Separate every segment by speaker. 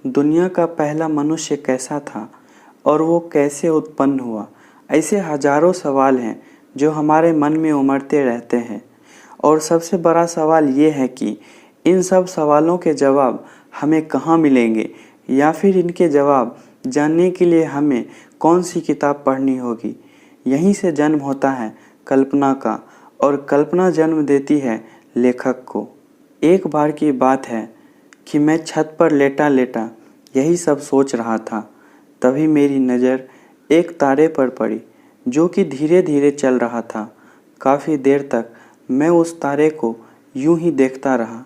Speaker 1: दुनिया का पहला मनुष्य कैसा था और वो कैसे उत्पन्न हुआ। ऐसे हजारों सवाल हैं जो हमारे मन में उमड़ते रहते हैं। और सबसे बड़ा सवाल ये है कि इन सब सवालों के जवाब हमें कहाँ मिलेंगे, या फिर इनके जवाब जानने के लिए हमें कौन सी किताब पढ़नी होगी। यहीं से जन्म होता है कल्पना का, और कल्पना जन्म देती है लेखक को। एक बार की बात है कि मैं छत पर लेटा लेटा यही सब सोच रहा था। तभी मेरी नज़र एक तारे पर पड़ी जो कि धीरे धीरे चल रहा था। काफ़ी देर तक मैं उस तारे को यूं ही देखता रहा।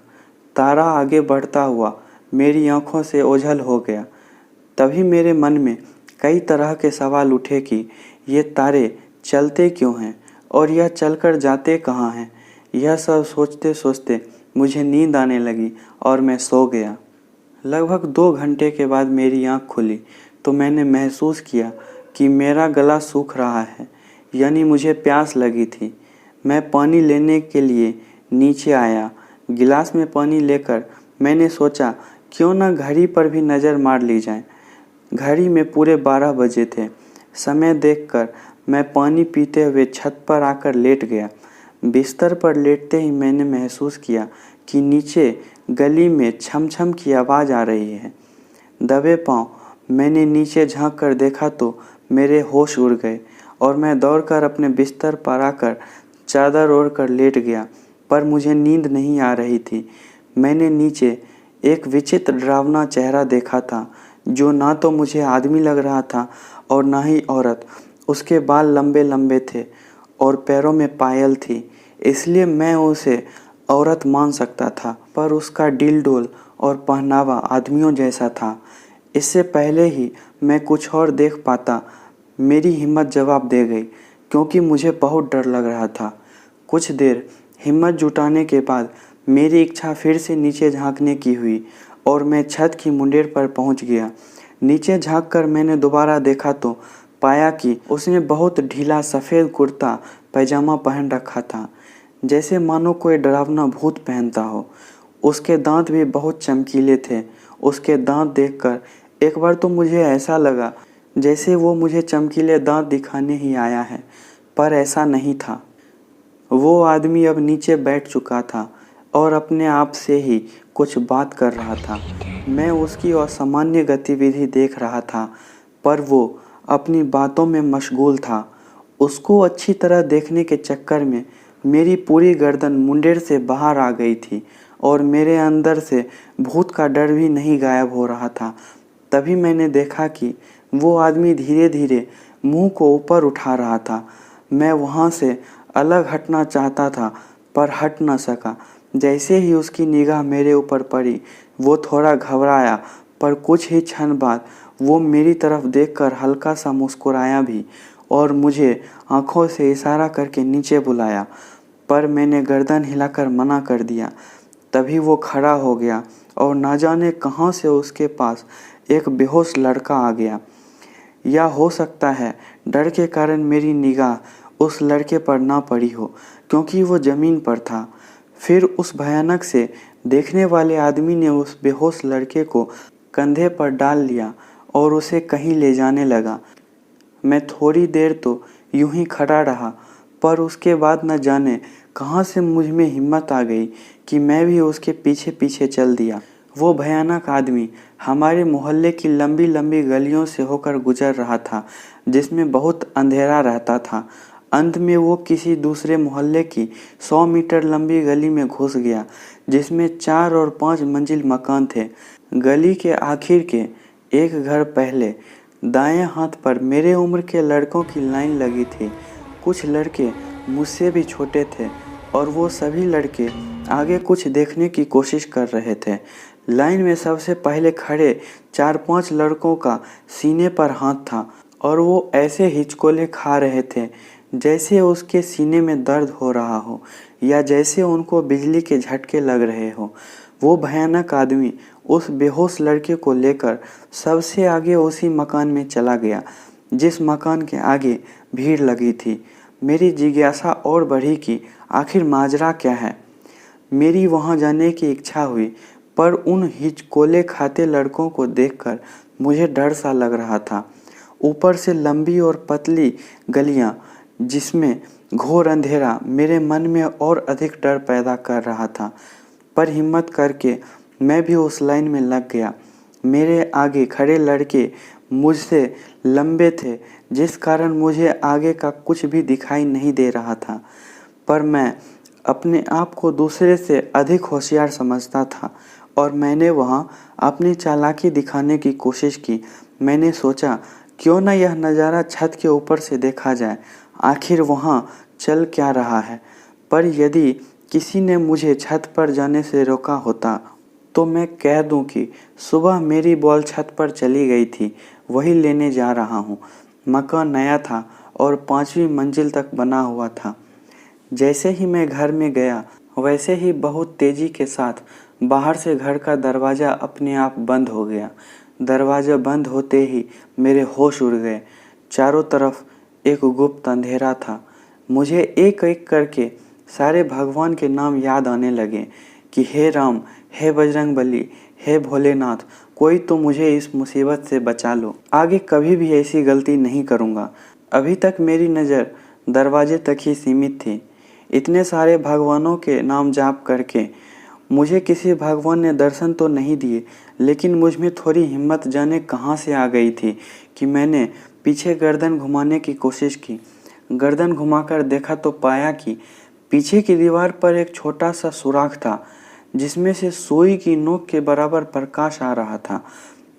Speaker 1: तारा आगे बढ़ता हुआ मेरी आंखों से ओझल हो गया। तभी मेरे मन में कई तरह के सवाल उठे कि ये तारे चलते क्यों हैं और यह चलकर जाते कहाँ हैं। यह सब सोचते सोचते मुझे नींद आने लगी और मैं सो गया। लगभग 2 घंटे के बाद मेरी आँख खुली तो मैंने महसूस किया कि मेरा गला सूख रहा है, यानी मुझे प्यास लगी थी। मैं पानी लेने के लिए नीचे आया। गिलास में पानी लेकर मैंने सोचा क्यों ना घड़ी पर भी नज़र मार ली जाए। घड़ी में पूरे 12 बजे थे। समय देखकर मैं पानी पीते हुए छत पर आकर लेट गया। बिस्तर पर लेटते ही मैंने महसूस किया कि नीचे गली में छम छम की आवाज़ आ रही है। दबे पांव मैंने नीचे झांक कर देखा तो मेरे होश उड़ गए और मैं दौड़कर अपने बिस्तर पर आकर चादर ओढ़ कर लेट गया, पर मुझे नींद नहीं आ रही थी। मैंने नीचे एक विचित्र डरावना चेहरा देखा था जो ना तो मुझे आदमी लग रहा था और ना ही औरत। उसके बाल लंबे लंबे थे और पैरों में पायल थी, इसलिए मैं उसे औरत मान सकता था, पर उसका डिलडोल और पहनावा आदमियों जैसा था। इससे पहले ही मैं कुछ और देख पाता मेरी हिम्मत जवाब दे गई, क्योंकि मुझे बहुत डर लग रहा था। कुछ देर हिम्मत जुटाने के बाद मेरी इच्छा फिर से नीचे झांकने की हुई और मैं छत की मुंडेर पर पहुंच गया। नीचे झांककर मैंने दोबारा देखा तो पाया कि उसने बहुत ढीला सफ़ेद कुर्ता पैजामा पहन रखा था, जैसे मानो कोई डरावना भूत पहनता हो। उसके दांत भी बहुत चमकीले थे। उसके दांत देखकर एक बार तो मुझे ऐसा लगा जैसे वो मुझे चमकीले दांत दिखाने ही आया है, पर ऐसा नहीं था। वो आदमी अब नीचे बैठ चुका था और अपने आप से ही कुछ बात कर रहा था। मैं उसकी असामान्य गतिविधि देख रहा था, पर वो अपनी बातों में मशगूल था। उसको अच्छी तरह देखने के चक्कर में मेरी पूरी गर्दन मुंडेर से बाहर आ गई थी और मेरे अंदर से भूत का डर भी नहीं गायब हो रहा था। तभी मैंने देखा कि वो आदमी धीरे धीरे मुंह को ऊपर उठा रहा था। मैं वहाँ से अलग हटना चाहता था, पर हट न सका। जैसे ही उसकी निगाह मेरे ऊपर पड़ी, वो थोड़ा घबराया, पर कुछ ही क्षण बाद वो मेरी तरफ देखकर हल्का सा मुस्कुराया भी और मुझे आंखों से इशारा करके नीचे बुलाया, पर मैंने गर्दन हिलाकर मना कर दिया। तभी वो खड़ा हो गया और ना जाने कहाँ से उसके पास एक बेहोश लड़का आ गया। या हो सकता है डर के कारण मेरी निगाह उस लड़के पर ना पड़ी हो, क्योंकि वो ज़मीन पर था। फिर उस भयानक से देखने वाले आदमी ने उस बेहोश लड़के को कंधे पर डाल लिया और उसे कहीं ले जाने लगा। मैं थोड़ी देर तो यूं ही खड़ा रहा, पर उसके बाद न जाने कहाँ से मुझ में हिम्मत आ गई कि मैं भी उसके पीछे पीछे चल दिया। वो भयानक आदमी हमारे मोहल्ले की लंबी लंबी गलियों से होकर गुजर रहा था, जिसमें बहुत अंधेरा रहता था। अंत में वो किसी दूसरे मोहल्ले की 100 मीटर लंबी गली में घुस गया, जिसमें 4 और 5 मंजिल मकान थे। गली के आखिर के एक घर पहले दाएं हाथ पर मेरे उम्र के लड़कों की लाइन लगी थी। कुछ लड़के मुझसे भी छोटे थे और वो सभी लड़के आगे कुछ देखने की कोशिश कर रहे थे। लाइन में सबसे पहले खड़े 4-5 लड़कों का सीने पर हाथ था और वो ऐसे हिचकोले खा रहे थे जैसे उसके सीने में दर्द हो रहा हो या जैसे उनको बिजली के झटके लग रहे हो। वो भयानक आदमी उस बेहोश लड़के को लेकर सबसे आगे उसी मकान में चला गया, जिस मकान के आगे भीड़ लगी थी। मेरी जिज्ञासा और बढ़ी कि आखिर माजरा क्या है। मेरी वहां जाने की इच्छा हुई, पर उन हिचकोले खाते लड़कों को देखकर मुझे डर सा लग रहा था। ऊपर से लंबी और पतली गलियां जिसमें घोर अंधेरा मेरे मन में और अधिक डर पैदा कर रहा था। पर हिम्मत करके मैं भी उस लाइन में लग गया। मेरे आगे खड़े लड़के मुझसे लंबे थे, जिस कारण मुझे आगे का कुछ भी दिखाई नहीं दे रहा था। पर मैं अपने आप को दूसरे से अधिक होशियार समझता था और मैंने वहाँ अपनी चालाकी दिखाने की कोशिश की। मैंने सोचा क्यों न यह नज़ारा छत के ऊपर से देखा जाए, आखिर वहाँ चल क्या रहा है। पर यदि किसी ने मुझे छत पर जाने से रोका होता तो मैं कह दूं कि सुबह मेरी बॉल छत पर चली गई थी, वही लेने जा रहा हूँ। मकान नया था और 5वीं मंजिल तक बना हुआ था। जैसे ही मैं घर में गया वैसे ही बहुत तेजी के साथ बाहर से घर का दरवाज़ा अपने आप बंद हो गया। दरवाज़ा बंद होते ही मेरे होश उड़ गए। चारों तरफ एक गुप्त अंधेरा था। मुझे एक एक करके सारे भगवान के नाम याद आने लगे कि हे राम, हे बजरंगबली, हे भोलेनाथ, कोई तो मुझे इस मुसीबत से बचा लो। आगे कभी भी ऐसी गलती नहीं करूँगा। अभी तक मेरी नज़र दरवाजे तक ही सीमित थी। इतने सारे भगवानों के नाम जाप करके मुझे किसी भगवान ने दर्शन तो नहीं दिए, लेकिन मुझ में थोड़ी हिम्मत जाने कहाँ से आ गई थी कि मैंने पीछे गर्दन घुमाने की कोशिश की। गर्दन घुमाकर देखा तो पाया कि पीछे की दीवार पर एक छोटा सा सुराख था, जिसमें से सुई की नोक के बराबर प्रकाश आ रहा था।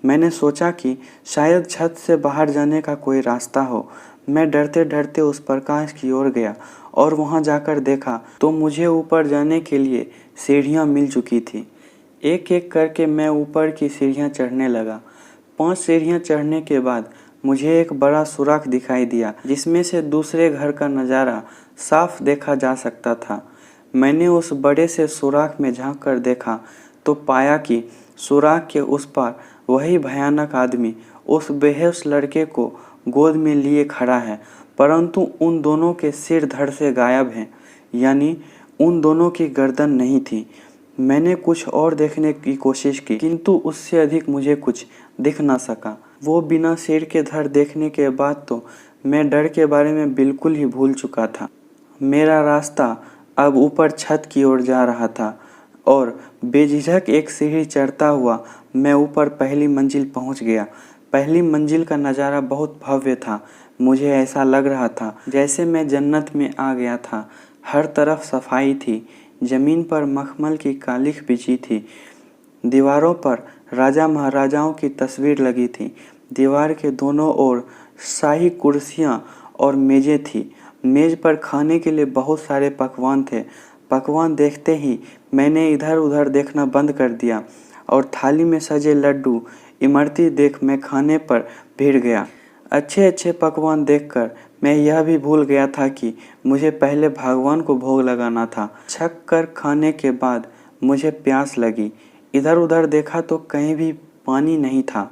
Speaker 1: मैंने सोचा कि शायद छत से बाहर जाने का कोई रास्ता हो। मैं डरते डरते उस प्रकाश की ओर गया और वहां जाकर देखा तो मुझे ऊपर जाने के लिए सीढ़ियां मिल चुकी थी। एक एक करके मैं ऊपर की सीढ़ियां चढ़ने लगा। 5 सीढ़ियां चढ़ने के बाद मुझे एक बड़ा सुराख दिखाई दिया, जिसमें से दूसरे घर का नज़ारा साफ देखा जा सकता था। मैंने उस बड़े से सुराख में झांक कर देखा तो पाया कि सुराख के उस पार वही भयानक आदमी उस बेहोश लड़के को गोद में लिए खड़ा है, परंतु उन दोनों के सिर धड़ से गायब हैं, यानी उन दोनों की गर्दन नहीं थी। मैंने कुछ और देखने की कोशिश की, किंतु उससे अधिक मुझे कुछ दिख ना सका। वो बिना सिर के धड़ देखने के बाद तो मैं डर के बारे में बिल्कुल ही भूल चुका था। मेरा रास्ता अब ऊपर छत की ओर जा रहा था और बेझिझक एक सीढ़ी चढ़ता हुआ मैं ऊपर पहली मंजिल पहुंच गया। पहली मंजिल का नज़ारा बहुत भव्य था। मुझे ऐसा लग रहा था जैसे मैं जन्नत में आ गया था। हर तरफ सफाई थी। जमीन पर मखमल की कालीख बिछी थी। दीवारों पर राजा महाराजाओं की तस्वीर लगी थी। दीवार के दोनों ओर शाही कुर्सियां और मेजें थी। मेज पर खाने के लिए बहुत सारे पकवान थे। पकवान देखते ही मैंने इधर उधर देखना बंद कर दिया और थाली में सजे लड्डू इमरती देख मैं खाने पर भिड़ गया। अच्छे अच्छे पकवान देखकर मैं यह भी भूल गया था कि मुझे पहले भगवान को भोग लगाना था। छक कर खाने के बाद मुझे प्यास लगी। इधर उधर देखा तो कहीं भी पानी नहीं था।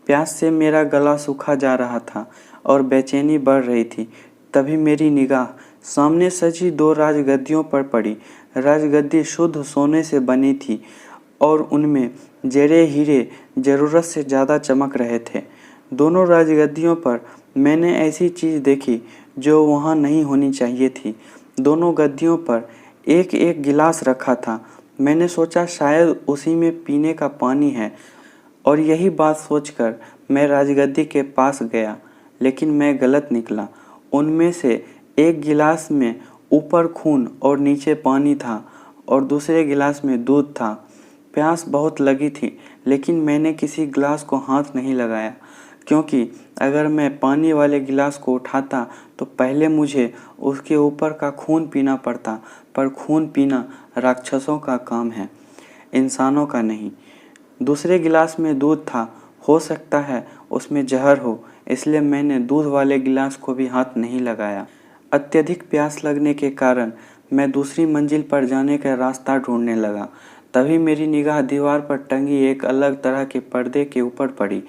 Speaker 1: प्यास से मेरा गला सूखा जा रहा था और बेचैनी बढ़ रही थी। तभी मेरी निगाह सामने सजी 2 राजगद्दियों पर पड़ी। राजगद्दी शुद्ध सोने से बनी थी और उनमें जड़े हीरे ज़रूरत से ज़्यादा चमक रहे थे। दोनों राजगद्दियों पर मैंने ऐसी चीज़ देखी जो वहाँ नहीं होनी चाहिए थी। दोनों गद्दियों पर एक एक गिलास रखा था। मैंने सोचा शायद उसी में पीने का पानी है और यही बात सोचकर मैं राजगद्दी के पास गया, लेकिन मैं गलत निकला। उनमें से एक गिलास में ऊपर खून और नीचे पानी था और दूसरे गिलास में दूध था। प्यास बहुत लगी थी, लेकिन मैंने किसी गिलास को हाथ नहीं लगाया, क्योंकि अगर मैं पानी वाले गिलास को उठाता तो पहले मुझे उसके ऊपर का खून पीना पड़ता। पर खून पीना राक्षसों का काम है, इंसानों का नहीं। दूसरे गिलास में दूध था, हो सकता है उसमें जहर हो, इसलिए मैंने दूध वाले गिलास को भी हाथ नहीं लगाया। अत्यधिक प्यास लगने के कारण मैं दूसरी मंजिल पर जाने का रास्ता ढूंढने लगा। तभी मेरी निगाह दीवार पर टंगी एक अलग तरह के पर्दे के ऊपर पड़ी।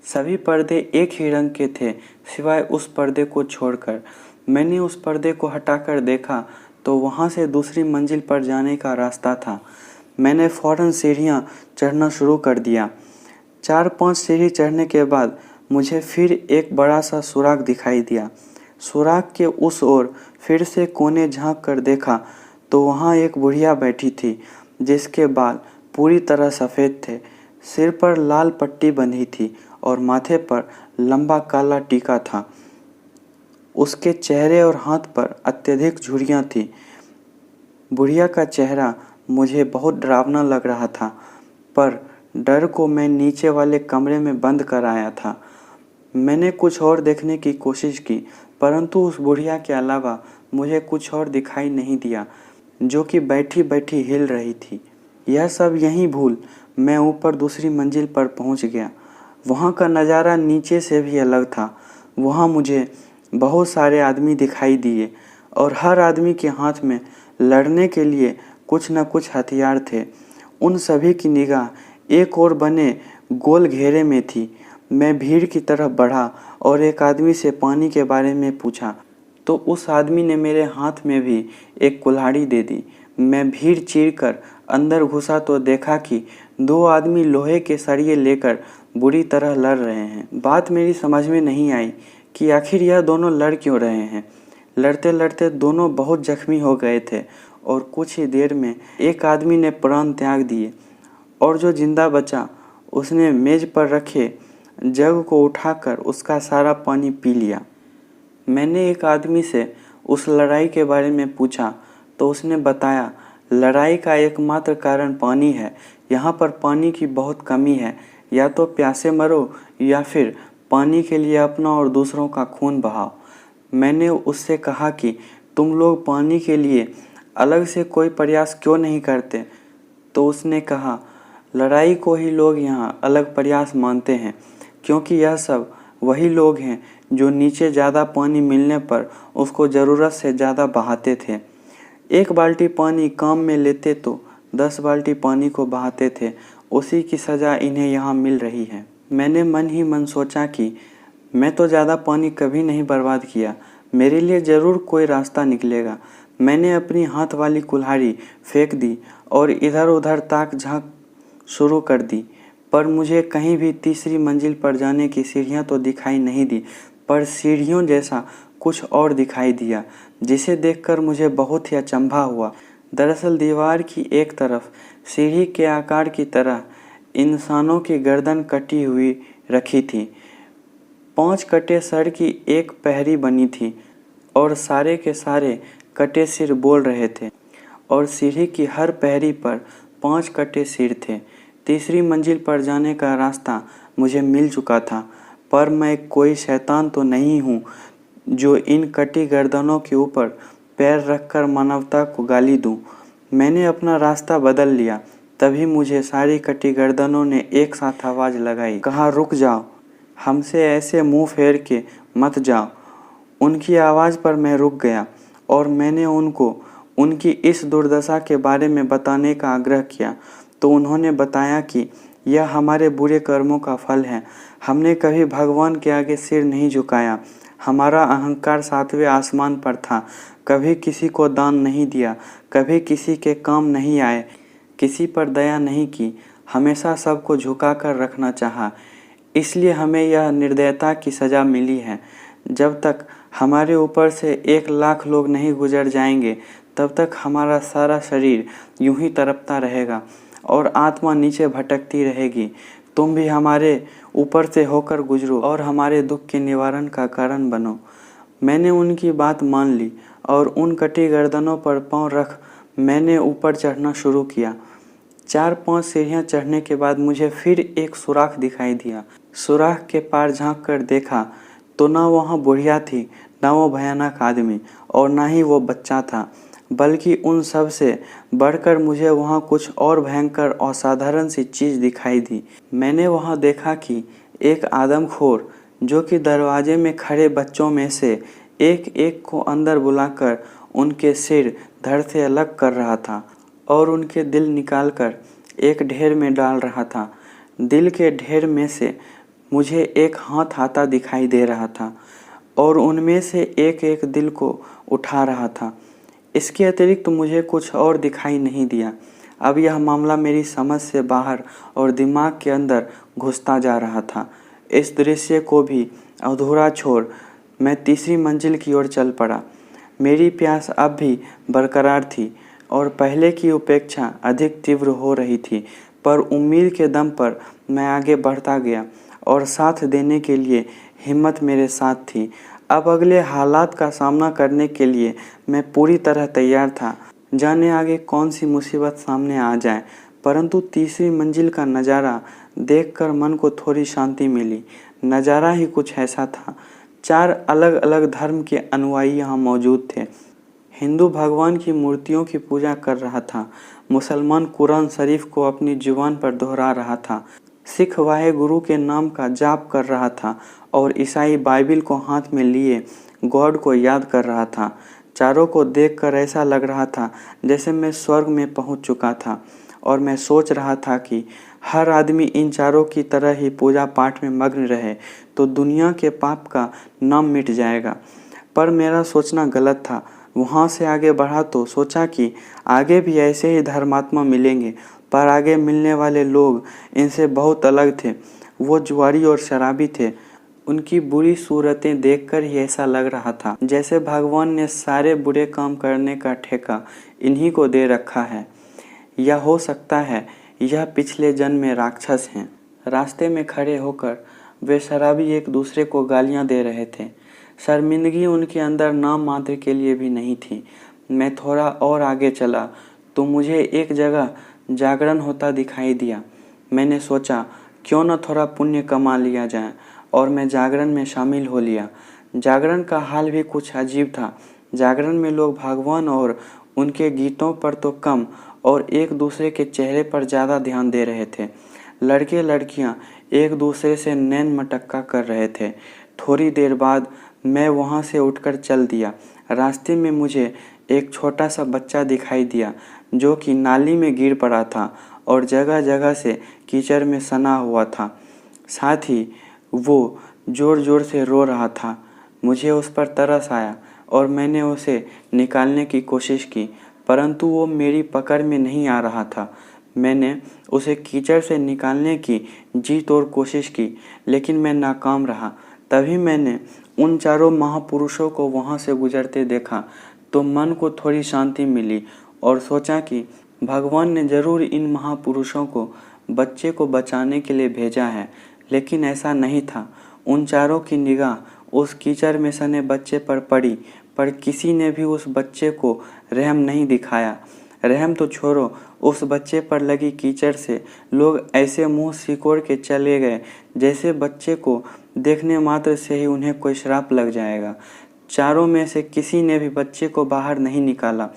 Speaker 1: सभी पर्दे एक ही रंग के थे, सिवाय उस पर्दे को छोड़कर। मैंने उस पर्दे को हटाकर देखा तो वहां से दूसरी मंजिल पर जाने का रास्ता था। मैंने फ़ौरन सीढ़ियाँ चढ़ना शुरू कर दिया। 4-5 सीढ़ी चढ़ने के बाद मुझे फिर एक बड़ा सा सुराख दिखाई दिया। सुराख के उस ओर फिर से कोने झांक कर देखा तो वहाँ एक बुढ़िया बैठी थी जिसके बाल पूरी तरह सफ़ेद थे। सिर पर लाल पट्टी बंधी थी और माथे पर लंबा काला टीका था। उसके चेहरे और हाथ पर अत्यधिक झुर्रियाँ थीं। बुढ़िया का चेहरा मुझे बहुत डरावना लग रहा था, पर डर को मैं नीचे वाले कमरे में बंद कर आया था। मैंने कुछ और देखने की कोशिश की, परंतु उस बुढ़िया के अलावा मुझे कुछ और दिखाई नहीं दिया, जो कि बैठी बैठी हिल रही थी। यह सब यहीं भूल मैं ऊपर दूसरी मंजिल पर पहुंच गया। वहां का नज़ारा नीचे से भी अलग था। वहां मुझे बहुत सारे आदमी दिखाई दिए और हर आदमी के हाथ में लड़ने के लिए कुछ न कुछ हथियार थे। उन सभी की निगाह एक और बने गोल घेरे में थी। मैं भीड़ की तरफ बढ़ा और एक आदमी से पानी के बारे में पूछा तो उस आदमी ने मेरे हाथ में भी एक कुल्हाड़ी दे दी। मैं भीड़ चीरकर अंदर घुसा तो देखा कि 2 आदमी लोहे के सरिये लेकर बुरी तरह लड़ रहे हैं। बात मेरी समझ में नहीं आई कि आखिर यह दोनों लड़ क्यों रहे हैं। लड़ते लड़ते दोनों बहुत जख्मी हो गए थे और कुछ ही देर में एक आदमी ने प्राण त्याग दिए और जो जिंदा बचा उसने मेज पर रखे जग को उठाकर उसका सारा पानी पी लिया। मैंने एक आदमी से उस लड़ाई के बारे में पूछा तो उसने बताया, लड़ाई का एकमात्र कारण पानी है। यहाँ पर पानी की बहुत कमी है। या तो प्यासे मरो या फिर पानी के लिए अपना और दूसरों का खून बहाओ। मैंने उससे कहा कि तुम लोग पानी के लिए अलग से कोई प्रयास क्यों नहीं करते? तो उसने कहा, लड़ाई को ही लोग यहाँ अलग प्रयास मानते हैं, क्योंकि यह सब वही लोग हैं जो नीचे ज़्यादा पानी मिलने पर उसको ज़रूरत से ज़्यादा बहाते थे। 1 बाल्टी पानी काम में लेते तो 10 बाल्टी पानी को बहाते थे। उसी की सज़ा इन्हें यहाँ मिल रही है। मैंने मन ही मन सोचा कि मैं तो ज़्यादा पानी कभी नहीं बर्बाद किया, मेरे लिए ज़रूर कोई रास्ता निकलेगा। मैंने अपनी हाथ वाली कुल्हाड़ी फेंक दी और इधर उधर ताक झांक शुरू कर दी, पर मुझे कहीं भी तीसरी मंजिल पर जाने की सीढ़ियाँ तो दिखाई नहीं दी, पर सीढ़ियों जैसा कुछ और दिखाई दिया, जिसे देखकर मुझे बहुत ही अचंभा हुआ। दरअसल दीवार की एक तरफ सीढ़ी के आकार की तरह इंसानों की गर्दन कटी हुई रखी थी। 5 कटे सर की एक पहरी बनी थी और सारे के सारे कटे सिर बोल रहे थे और सीढ़ी की हर पहरी पर 5 कटे सिर थे। तीसरी मंजिल पर जाने का रास्ता मुझे मिल चुका था, पर मैं कोई शैतान तो नहीं हूँ जो इन कटी गर्दनों के ऊपर पैर रखकर मानवता को गाली दूँ। मैंने अपना रास्ता बदल लिया। तभी मुझे सारी कटी गर्दनों ने एक साथ आवाज़ लगाई, कहा, रुक जाओ, हमसे ऐसे मुंह फेर के मत जाओ। उनकी आवाज़ पर मैं रुक गया और मैंने उनको उनकी इस दुर्दशा के बारे में बताने का आग्रह किया तो उन्होंने बताया कि यह हमारे बुरे कर्मों का फल है। हमने कभी भगवान के आगे सिर नहीं झुकाया। हमारा अहंकार 7वें आसमान पर था। कभी किसी को दान नहीं दिया, कभी किसी के काम नहीं आए, किसी पर दया नहीं की, हमेशा सबको झुका कर रखना चाहा। इसलिए हमें यह निर्दयता की सज़ा मिली है। जब तक हमारे ऊपर से 1 लाख लोग नहीं गुजर जाएंगे, तब तक हमारा सारा शरीर यूं ही तड़पता रहेगा और आत्मा नीचे भटकती रहेगी। तुम भी हमारे ऊपर से होकर गुजरो और हमारे दुख के निवारण का कारण बनो। मैंने उनकी बात मान ली और उन कटी गर्दनों पर पाँव रख मैंने ऊपर चढ़ना शुरू किया। 4-5 सीढ़ियाँ चढ़ने के बाद मुझे फिर एक सुराख दिखाई दिया। सुराख के पार झांक कर देखा तो ना वहाँ बुढ़िया थी, ना वो भयानक आदमी और ना ही वो बच्चा था, बल्कि उन सब से बढ़कर मुझे वहाँ कुछ और भयंकर असाधारण सी चीज़ दिखाई दी। मैंने वहाँ देखा कि एक आदमखोर, जो कि दरवाजे में खड़े बच्चों में से एक एक को अंदर बुलाकर उनके सिर धड़ से अलग कर रहा था और उनके दिल निकालकर एक ढेर में डाल रहा था। दिल के ढेर में से मुझे एक हाथ आता दिखाई दे रहा था और उनमें से एक एक दिल को उठा रहा था। इसके अतिरिक्त मुझे कुछ और दिखाई नहीं दिया। अब यह मामला मेरी समझ से बाहर और दिमाग के अंदर घुसता जा रहा था। इस दृश्य को भी अधूरा छोड़ मैं तीसरी मंजिल की ओर चल पड़ा। मेरी प्यास अब भी बरकरार थी और पहले की अपेक्षा अधिक तीव्र हो रही थी, पर उम्मीद के दम पर मैं आगे बढ़ता गया और साथ देने के लिए हिम्मत मेरे साथ थी। अब अगले हालात का सामना करने के लिए मैं पूरी तरह तैयार था। जाने आगे कौन सी मुसीबत सामने आ जाए, परंतु तीसरी मंजिल का नज़ारा देखकर मन को थोड़ी शांति मिली। नज़ारा ही कुछ ऐसा था। 4 अलग अलग धर्म के अनुयायी यहाँ मौजूद थे। हिंदू भगवान की मूर्तियों की पूजा कर रहा था, मुसलमान कुरान शरीफ को अपनी जुबान पर दोहरा रहा था, सिख वाहे गुरु के नाम का जाप कर रहा था और ईसाई बाइबिल को हाथ में लिए गॉड को याद कर रहा था। चारों को देखकर ऐसा लग रहा था जैसे मैं स्वर्ग में पहुंच चुका था और मैं सोच रहा था कि हर आदमी इन चारों की तरह ही पूजा पाठ में मग्न रहे तो दुनिया के पाप का नाम मिट जाएगा। पर मेरा सोचना गलत था। वहाँ से आगे बढ़ा तो सोचा कि आगे भी ऐसे ही धर्मात्मा मिलेंगे, पर आगे मिलने वाले लोग इनसे बहुत अलग थे। वो जुआरी और शराबी थे। उनकी बुरी सूरतें देखकर ही ऐसा लग रहा था जैसे भगवान ने सारे बुरे काम करने का ठेका इन्हीं को दे रखा है, या हो सकता है यह पिछले जन्म में राक्षस हैं। रास्ते में खड़े होकर वे शराबी एक दूसरे को गालियां दे रहे थे। शर्मिंदगी उनके अंदर नाम मात्र के लिए भी नहीं थी। मैं थोड़ा और आगे चला तो मुझे एक जगह जागरण होता दिखाई दिया। मैंने सोचा क्यों न थोड़ा पुण्य कमा लिया जाए और मैं जागरण में शामिल हो लिया। जागरण का हाल भी कुछ अजीब था। जागरण में लोग भगवान और उनके गीतों पर तो कम और एक दूसरे के चेहरे पर ज़्यादा ध्यान दे रहे थे। लड़के लड़कियां एक दूसरे से नैन मटक्का कर रहे थे। थोड़ी देर बाद मैं वहां से उठकर चल दिया। रास्ते में मुझे एक छोटा सा बच्चा दिखाई दिया जो कि नाली में गिर पड़ा था और जगह जगह से कीचड़ में सना हुआ था। साथ ही वो जोर जोर से रो रहा था। मुझे उस पर तरस आया और मैंने उसे निकालने की कोशिश की, परंतु वो मेरी पकड़ में नहीं आ रहा था। मैंने उसे कीचड़ से निकालने की जी तोड़ कोशिश की, लेकिन मैं नाकाम रहा। तभी मैंने उन चारों महापुरुषों को वहां से गुजरते देखा तो मन को थोड़ी शांति मिली और सोचा कि भगवान ने जरूर इन महापुरुषों को बच्चे को बचाने के लिए भेजा है, लेकिन ऐसा नहीं था। उन चारों की निगाह उस कीचड़ में सने बच्चे पर पड़ी, पर किसी ने भी उस बच्चे को रहम नहीं दिखाया। रहम तो छोड़ो, उस बच्चे पर लगी कीचड़ से लोग ऐसे मुंह सिकोड़ के चले गए जैसे बच्चे को देखने मात्र से ही उन्हें कोई श्राप लग जाएगा। चारों में से किसी ने भी बच्चे को बाहर नहीं निकाला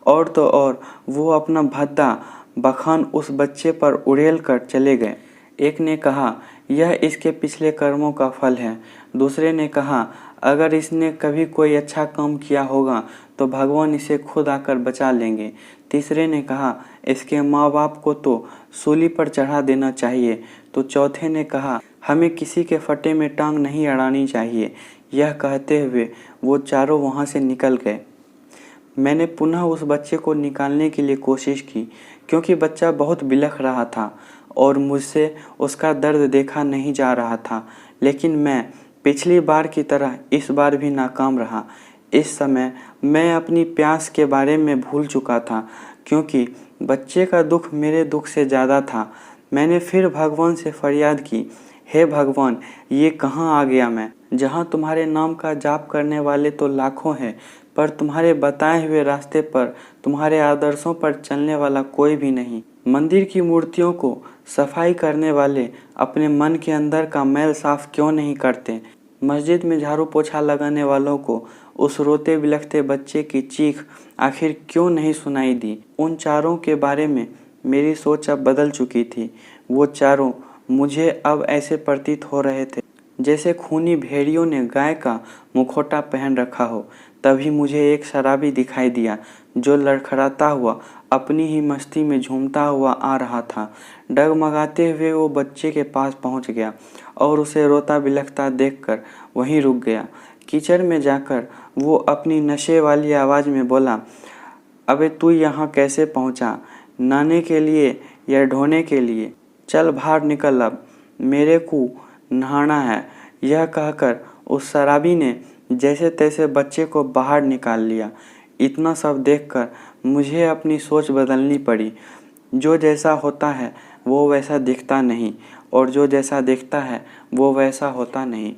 Speaker 1: और तो और वो अपना भद्दा बखान उस बच्चे पर उड़ेल कर चले गए। एक ने कहा यह इसके पिछले कर्मों का फल है। दूसरे ने कहा अगर इसने कभी कोई अच्छा काम किया होगा तो भगवान इसे खुद आकर बचा लेंगे। तीसरे ने कहा इसके माँ बाप को तो सूली पर चढ़ा देना चाहिए। तो चौथे ने कहा हमें किसी के फटे में टांग नहीं अड़ानी चाहिए। यह कहते हुए वो चारों वहाँ से निकल गए। मैंने पुनः उस बच्चे को निकालने के लिए कोशिश की, क्योंकि बच्चा बहुत बिलख रहा था और मुझसे उसका दर्द देखा नहीं जा रहा था। लेकिन मैं पिछली बार की तरह इस बार भी नाकाम रहा। इस समय मैं अपनी प्यास के बारे में भूल चुका था, क्योंकि बच्चे का दुख मेरे दुख से ज़्यादा था। मैंने फिर भगवान से फरियाद की, हे भगवान, ये कहाँ आ गया मैं, जहाँ तुम्हारे नाम का जाप करने वाले तो लाखों हैं, पर तुम्हारे बताए हुए रास्ते पर, तुम्हारे आदर्शों पर चलने वाला कोई भी नहीं। मंदिर की मूर्तियों को सफाई करने वाले अपने मन के अंदर का मैल साफ क्यों नहीं करते? मस्जिद में झाड़ू पोछा लगाने वालों को उस रोते बिलखते बच्चे की चीख आखिर क्यों नहीं सुनाई दी? उन चारों के बारे में मेरी सोच अब बदल चुकी थी। वो चारों मुझे अब ऐसे प्रतीत हो रहे थे जैसे खूनी भेड़ियों ने गाय का मुखौटा पहन रखा हो। तभी मुझे एक शराबी दिखाई दिया जो लड़खड़ाता हुआ अपनी ही मस्ती में झूमता हुआ आ रहा था। डगमगाते हुए वो बच्चे के पास पहुंच गया और उसे रोता बिलखता देखकर वहीं रुक गया। कीचड़ में जाकर वो अपनी नशे वाली आवाज़ में बोला, अबे तू यहाँ कैसे पहुँचा? नहाने के लिए या ढोने के लिए। चल बाहर निकल, अब मेरे को नहाना है। यह कहकर उस शराबी ने जैसे तैसे बच्चे को बाहर निकाल लिया। इतना सब देखकर मुझे अपनी सोच बदलनी पड़ी। जो जैसा होता है वो वैसा दिखता नहीं, और जो जैसा दिखता है वो वैसा होता नहीं।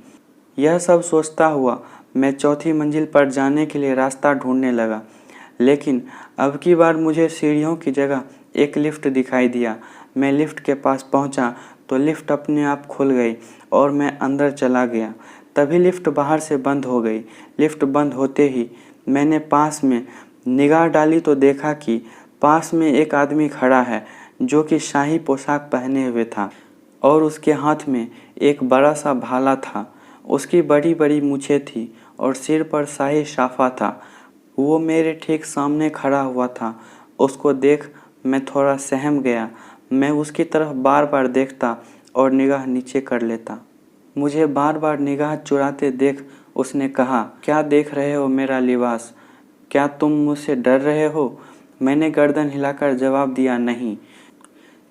Speaker 1: यह सब सोचता हुआ मैं चौथी मंजिल पर जाने के लिए रास्ता ढूंढने लगा, लेकिन अब की बार मुझे सीढ़ियों की जगह एक लिफ्ट दिखाई दिया। मैं लिफ्ट के पास पहुंचा तो लिफ्ट अपने आप खुल गई और मैं अंदर चला गया। तभी लिफ्ट बाहर से बंद हो गई। लिफ्ट बंद होते ही मैंने पास में निगाह डाली तो देखा कि पास में एक आदमी खड़ा है जो कि शाही पोशाक पहने हुए था और उसके हाथ में एक बड़ा सा भाला था। उसकी बड़ी बड़ी मूछें थी और सिर पर शाही साफा था। वो मेरे ठीक सामने खड़ा हुआ था। उसको देख मैं थोड़ा सहम गया। मैं उसकी तरफ बार बार देखता और निगाह नीचे कर लेता। मुझे बार बार निगाह चुराते देख उसने कहा, क्या देख रहे हो मेरा लिबास? क्या तुम मुझसे डर रहे हो? मैंने गर्दन हिलाकर जवाब दिया, नहीं,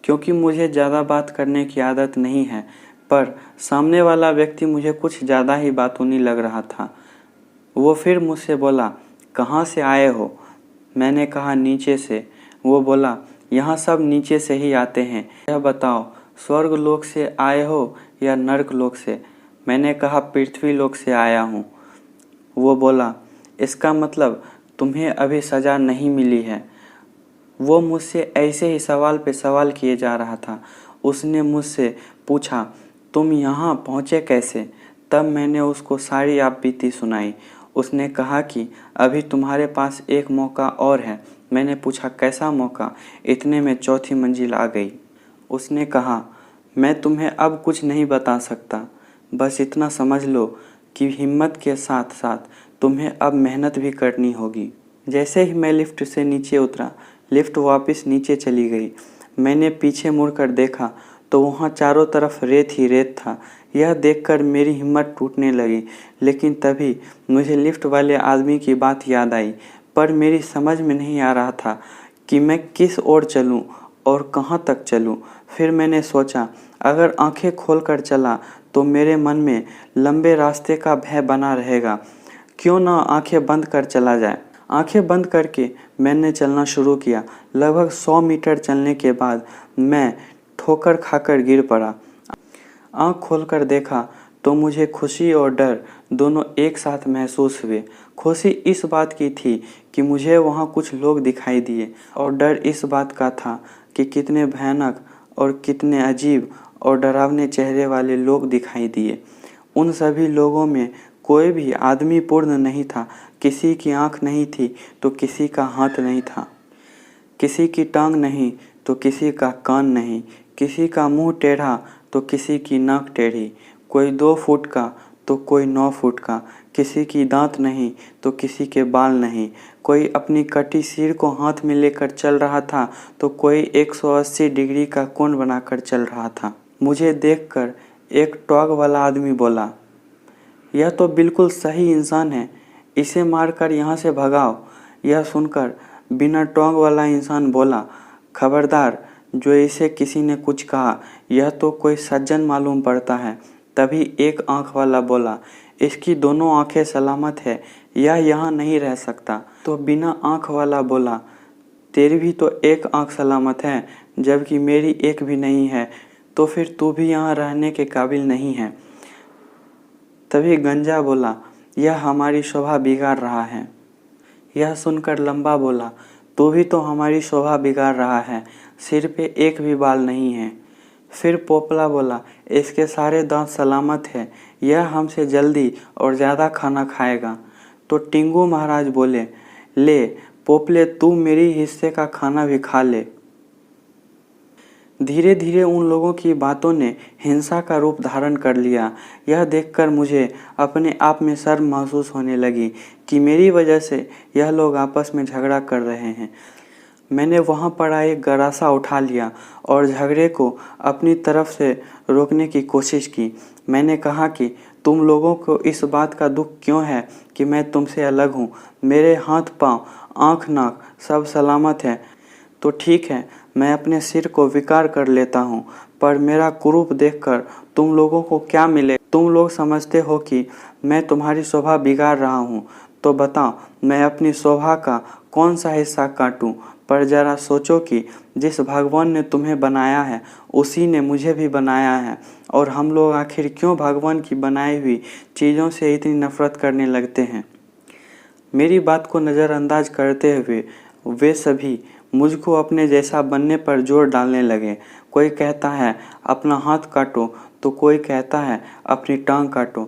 Speaker 1: क्योंकि मुझे ज़्यादा बात करने की आदत नहीं है। पर सामने वाला व्यक्ति मुझे कुछ ज़्यादा ही बातूनी लग रहा था। वो फिर मुझसे बोला, कहाँ से आए हो? मैंने कहा, नीचे से। वो बोला, यहाँ सब नीचे से ही आते हैं। यह बताओ, स्वर्ग लोक से आए हो या नर्क लोक से? मैंने कहा, पृथ्वी लोक से आया हूँ। वो बोला, इसका मतलब तुम्हें अभी सज़ा नहीं मिली है। वो मुझसे ऐसे ही सवाल पे सवाल किए जा रहा था। उसने मुझसे पूछा, तुम यहाँ पहुँचे कैसे? तब मैंने उसको सारी आप बीती सुनाई। उसने कहा कि अभी तुम्हारे पास एक मौका और है। मैंने पूछा, कैसा मौका? इतने में चौथी मंजिल आ गई। उसने कहा, मैं तुम्हें अब कुछ नहीं बता सकता, बस इतना समझ लो कि हिम्मत के साथ साथ तुम्हें अब मेहनत भी करनी होगी। जैसे ही मैं लिफ्ट से नीचे उतरा, लिफ्ट वापस नीचे चली गई। मैंने पीछे मुड़कर देखा तो वहाँ चारों तरफ रेत ही रेत था। यह देखकर मेरी हिम्मत टूटने लगी, लेकिन तभी मुझे लिफ्ट वाले आदमी की बात याद आई। पर मेरी समझ में नहीं आ रहा था कि मैं किस ओर चलूं और कहाँ तक चलूं। फिर मैंने सोचा, अगर आंखें खोलकर चला तो मेरे मन में लंबे रास्ते का भय बना रहेगा। क्यों ना आंखें बंद कर चला जाए। आंखें बंद करके मैंने चलना शुरू किया। लगभग 100 मीटर चलने के बाद मैं ठोकर खाकर गिर पड़ा। आंख खोलकर देखा तो मुझे खुशी और डर दोनों एक साथ महसूस हुए। खुशी इस बात की थी कि मुझे वहाँ कुछ लोग दिखाई दिए, और डर इस बात का था कि कितने भयानक और कितने अजीब और डरावने चेहरे वाले लोग दिखाई दिए। उन सभी लोगों में कोई भी आदमी पूर्ण नहीं था। किसी की आंख नहीं थी तो किसी का हाथ नहीं था, किसी की टांग नहीं तो किसी का कान नहीं, किसी का मुंह टेढ़ा तो किसी की नाक टेढ़ी, कोई 2 फुट का तो कोई 9 फुट का, किसी की दांत नहीं तो किसी के बाल नहीं, कोई अपनी कटी सिर को हाथ में लेकर चल रहा था तो कोई 180 डिग्री का कोण बनाकर चल रहा था। मुझे देखकर एक टॉग वाला आदमी बोला, यह तो बिल्कुल सही इंसान है, इसे मारकर यहाँ से भगाओ। यह सुनकर बिना टोंग वाला इंसान बोला, खबरदार, जो इसे किसी ने कुछ कहा, यह तो कोई सज्जन मालूम पड़ता है। तभी एक आंख वाला बोला, इसकी दोनों आंखें सलामत है, यह यहाँ नहीं रह सकता। तो बिना आंख वाला बोला, तेरी भी तो एक आंख सलामत है, जबकि मेरी एक भी नहीं है, तो फिर तू भी यहाँ रहने के काबिल नहीं है। तभी गंजा बोला, यह हमारी शोभा बिगाड़ रहा है। यह सुनकर लंबा बोला, तू भी तो हमारी शोभा बिगाड़ रहा है, सिर पे एक भी बाल नहीं है। फिर पोपला बोला, इसके सारे दांत सलामत है, यह हमसे जल्दी और ज़्यादा खाना खाएगा। तो टिंगू महाराज बोले, ले पोपले, तू मेरी हिस्से का खाना भी खा ले। धीरे धीरे उन लोगों की बातों ने हिंसा का रूप धारण कर लिया। यह देखकर मुझे अपने आप में शर्म महसूस होने लगी कि मेरी वजह से यह लोग आपस में झगड़ा कर रहे हैं। मैंने वहाँ पड़ा एक गरासा उठा लिया और झगड़े को अपनी तरफ से रोकने की कोशिश की। मैंने कहा कि तुम लोगों को इस बात का दुख क्यों है कि मैं तुमसे अलग हूँ। मेरे हाथ पाँव, आँख नाक सब सलामत है। तो ठीक है, मैं अपने सिर को विकार कर लेता हूँ, पर मेरा कुरूप देखकर तुम लोगों को क्या मिले? तुम लोग समझते हो कि मैं तुम्हारी शोभा बिगाड़ रहा हूँ, तो बताओ मैं अपनी शोभा का कौन सा हिस्सा काटूं? पर जरा सोचो कि जिस भगवान ने तुम्हें बनाया है उसी ने मुझे भी बनाया है, और हम लोग आखिर क्यों भगवान की बनाई हुई चीज़ों से इतनी नफरत करने लगते हैं? मेरी बात को नज़रअंदाज करते हुए वे सभी मुझको अपने जैसा बनने पर जोर डालने लगे। कोई कहता है अपना हाथ काटो, तो कोई कहता है अपनी टांग काटो।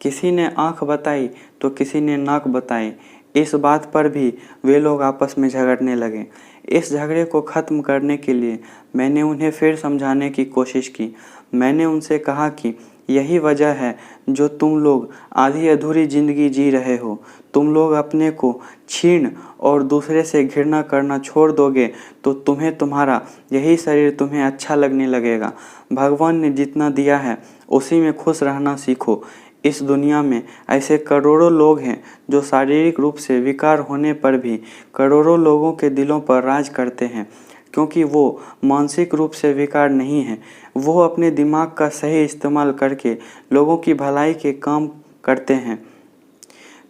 Speaker 1: किसी ने आँख बताई तो किसी ने नाक बताई। इस बात पर भी वे लोग आपस में झगड़ने लगे। इस झगड़े को ख़त्म करने के लिए मैंने उन्हें फिर समझाने की कोशिश की। मैंने उनसे कहा कि यही वजह है जो तुम लोग आधी अधूरी ज़िंदगी जी रहे हो। तुम लोग अपने को छीन और दूसरे से घृणा करना छोड़ दोगे तो तुम्हें तुम्हारा यही शरीर तुम्हें अच्छा लगने लगेगा। भगवान ने जितना दिया है उसी में खुश रहना सीखो। इस दुनिया में ऐसे करोड़ों लोग हैं जो शारीरिक रूप से विकार होने पर भी करोड़ों लोगों के दिलों पर राज करते हैं, क्योंकि वो मानसिक रूप से विकार नहीं हैं। वो अपने दिमाग का सही इस्तेमाल करके लोगों की भलाई के काम करते हैं।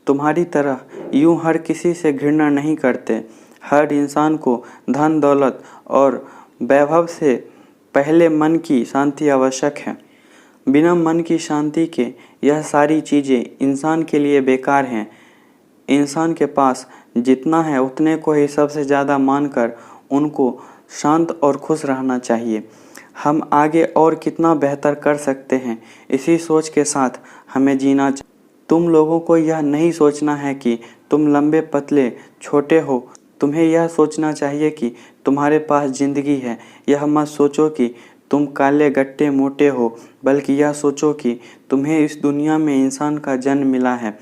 Speaker 1: तुम्हारी तरह यूं हर किसी से घृणा नहीं करते। हर इंसान को धन दौलत और वैभव से पहले मन की शांति आवश्यक है। बिना मन की शांति के यह सारी चीज़ें इंसान के लिए बेकार हैं। इंसान के पास जितना है उतने को ही सबसे ज़्यादा मानकर उनको शांत और खुश रहना चाहिए। हम आगे और कितना बेहतर कर सकते हैं, इसी सोच के साथ हमें जीना चाहिए। तुम लोगों को यह नहीं सोचना है कि तुम लंबे पतले छोटे हो। तुम्हें यह सोचना चाहिए कि तुम्हारे पास ज़िंदगी है। यह मत सोचो कि तुम काले गट्टे मोटे हो, बल्कि यह सोचो कि तुम्हें इस दुनिया में इंसान का जन्म मिला है।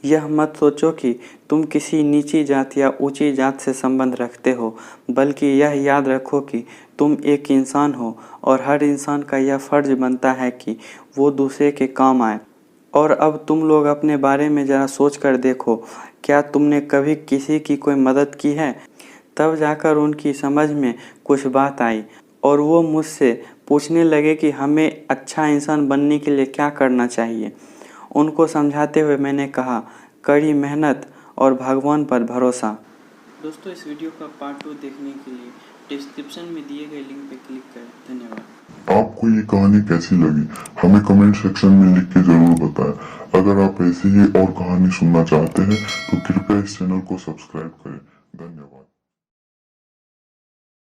Speaker 1: यह मत सोचो कि तुम किसी नीची जात या ऊंची जात से संबंध रखते हो, बल्कि यह याद रखो कि तुम एक इंसान हो और हर इंसान का यह फ़र्ज बनता है कि वो दूसरे के काम आए। और अब तुम लोग अपने बारे में ज़रा सोच कर देखो, क्या तुमने कभी किसी की कोई मदद की है? तब जाकर उनकी समझ में कुछ बात आई और वो मुझसे पूछने लगे कि हमें अच्छा इंसान बनने के लिए क्या करना चाहिए। उनको समझाते हुए मैंने कहा, कड़ी मेहनत और भगवान पर भरोसा। दोस्तों, इस वीडियो का पार्ट 2 देखने के लिए डिस्क्रिप्शन में दिए गए लिंक पर क्लिक करें। धन्यवाद।
Speaker 2: आपको ये कहानी कैसी लगी हमें कमेंट सेक्शन में लिख के जरूर बताएं। अगर आप ऐसी ही और कहानी सुनना चाहते हैं तो कृपया इस चैनल को सब्सक्राइब करें। धन्यवाद।